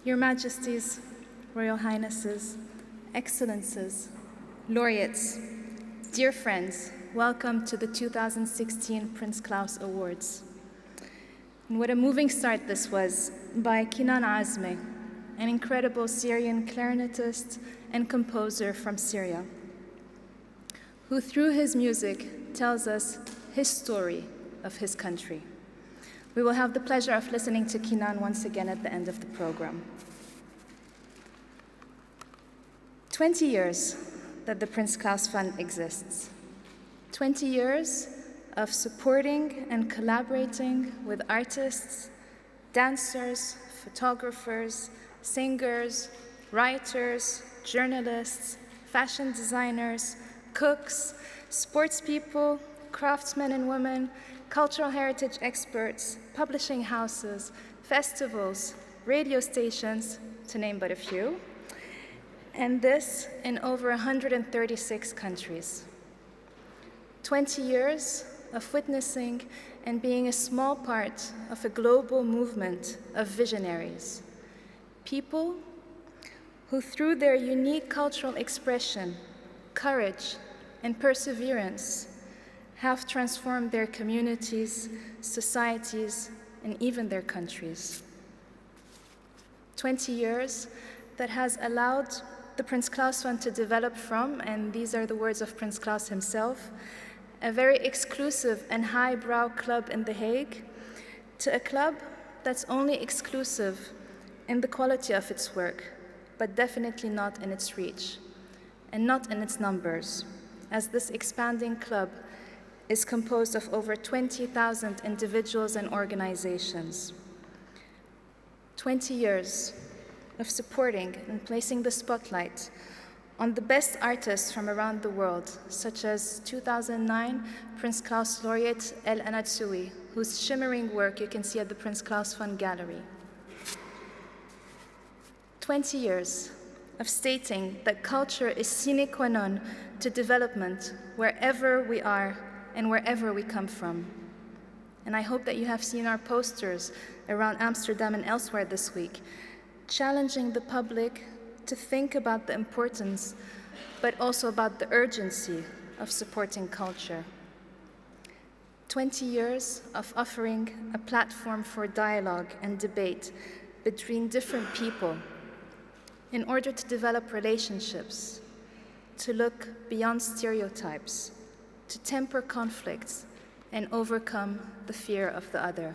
Your Majesties, Royal Highnesses, Excellences, Laureates, dear friends, welcome to the 2016 Prince Claus Awards. And what a moving start this was by Kinan Azmeh, an incredible Syrian clarinetist and composer from Syria, who through his music tells us his story of his country. We will have the pleasure of listening to Kinan once again at the end of the program. 20 years that the Prince Claus Fund exists. 20 years of supporting and collaborating with artists, dancers, photographers, singers, writers, journalists, fashion designers, cooks, sports people, craftsmen and women, cultural heritage experts, publishing houses, festivals, radio stations, to name but a few, and this in over 136 countries. 20 years of witnessing and being a small part of a global movement of visionaries, people who through their unique cultural expression, courage, and perseverance have transformed their communities, societies, and even their countries. 20 years that has allowed the Prince Claus Fund to develop from, and these are the words of Prince Claus himself, a very exclusive and highbrow club in The Hague, to a club that's only exclusive in the quality of its work, but definitely not in its reach, and not in its numbers, as this expanding club is composed of over 20,000 individuals and organizations. 20 years of supporting and placing the spotlight on the best artists from around the world, such as 2009 Prince Claus Laureate El Anatsui, whose shimmering work you can see at the Prince Claus Fund Gallery. 20 years of stating that culture is sine qua non to development wherever we are and wherever we come from. And I hope that you have seen our posters around Amsterdam and elsewhere this week, challenging the public to think about the importance, but also about the urgency of supporting culture. 20 years of offering a platform for dialogue and debate between different people in order to develop relationships, to look beyond stereotypes, to temper conflicts and overcome the fear of the other.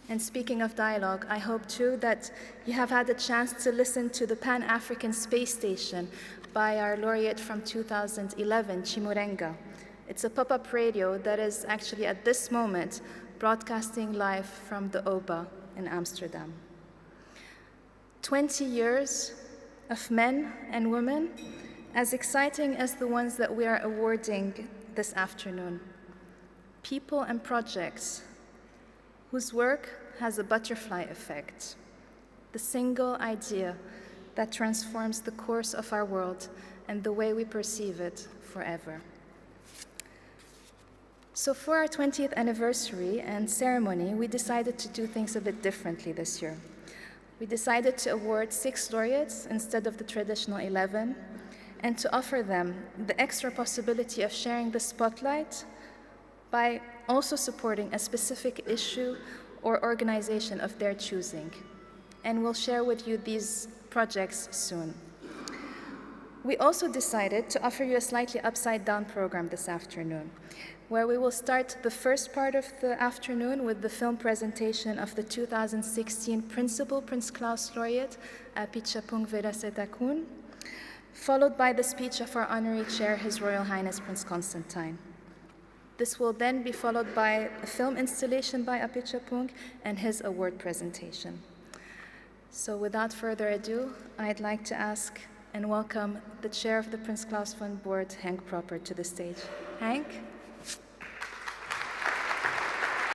And speaking of dialogue, I hope too that you have had a chance to listen to the Pan-African Space Station by our laureate from 2011, Chimurenga. It's a pop-up radio that is actually at this moment broadcasting live from the OBA in Amsterdam. 20 years of men and women as exciting as the ones that we are awarding this afternoon. People and projects whose work has a butterfly effect, the single idea that transforms the course of our world and the way we perceive it forever. So for our 20th anniversary and ceremony, we decided to do things a bit differently this year. We decided to award 6 laureates instead of the traditional 11, and to offer them the extra possibility of sharing the spotlight by also supporting a specific issue or organization of their choosing. And we'll share with you these projects soon. We also decided to offer you a slightly upside-down program this afternoon, where we will start the first part of the afternoon with the film presentation of the 2016 Principal Prince Claus Laureate, Apichatpong Weerasethakul, followed by the speech of our Honorary Chair, His Royal Highness Prince Constantijn. This will then be followed by a film installation by Apichatpong and his award presentation. So without further ado, I'd like to ask and welcome the Chair of the Prince Claus Fund Board, Henk Proper, to the stage. Henk?